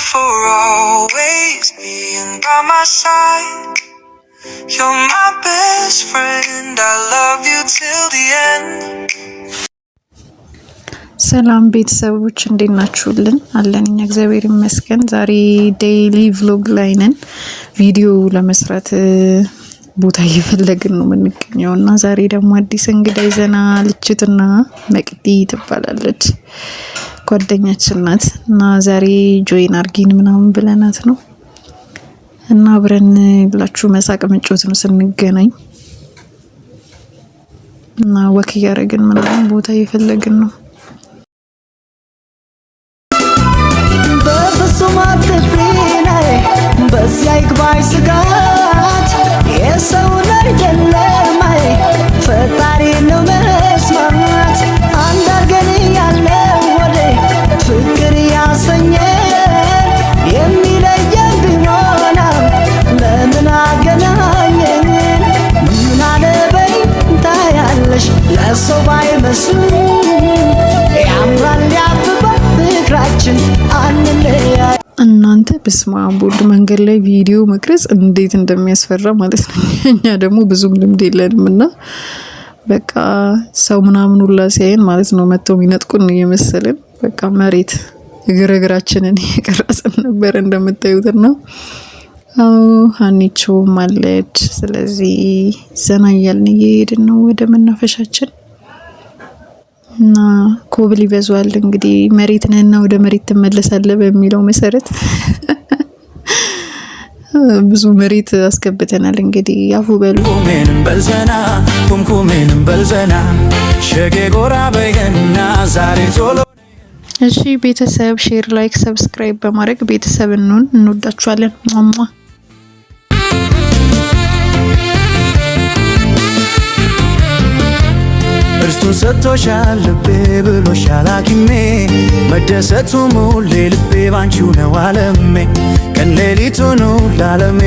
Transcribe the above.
for always being by my side. You're my best friend, I love you till the end. ሰላም ቤተሰቦች እንዴት ናችሁልን? አለን እኛ እግዚአብሔር ይመስገን። ዛሬ ዴይሊ ቭሎግ ላይ ነን። ቪዲዮ ለመስራት ቦታ እየፈለግን ነው የምንገኘውና ዛሬ ደግሞ አዲስ እንግዳ ይዘና ልጅትና መቅዲ ትባላለች ጓደኛችን ናት እና ዛሬ ጆይን አርጊን ምናምን ብለናት ነው እና አብረን ብላችሁ መሳቅ መጫወት ነው ስንገናኝ እና ወክ ያረግን ምናምን ቦታ እየፈለግን ነው። በዚያ ይግባኝ ስጋት የሰው አይደለም ፈጣሪ ነው መስማት አንድ አርገን ያለው ወደ ፍቅር ያሰኘን የሚለየን ቢሆን ለምን አገናኘን ምን አለበይ ታያለሽ ለሰው ባይመስሉ ያምራል ያብባል ፍቅራችን አንለያ እናንተ በስማምቦልድ መንገድ ላይ ቪዲዮ መቅረጽ እንዴት እንደሚያስፈራ ማለት ነው። እኛ ደግሞ ብዙም ልምድ የለንምና በቃ ሰው ምናምን ሁላ ሲያየን ማለት ነው መተው የሚነጥቁን እየመሰለን በቃ መሬት እግረግራችንን እየቀረጽን ነበር እንደምታዩትና ሀኒቾ ማለች። ስለዚህ ዘና እያልን እየሄድን ነው ወደ መናፈሻችን እና ኮብል ይበዛዋል እንግዲህ መሬት ነህና ወደ መሬት ትመለሳለህ በሚለው መሰረት ብዙ መሬት አስገብተናል። እንግዲህ ያፉ በሉ ኩሜንም በልዘና ኩምኩሜንም በልዘና ሸጌ ጎራ በይገና ዛሬ ቶሎ። እሺ ቤተሰብ ሼር፣ ላይክ፣ ሰብስክራይብ በማድረግ ቤተሰብ እንወዳችኋለን። ማማ እርሱን ሰጥቶሻል ልቤ ብሎሻል ሐኪሜ መደሰቱ ሙሌ ልቤ ባንቺው ነው አለሜ ቀን ሌሊቱኑ ላለሜ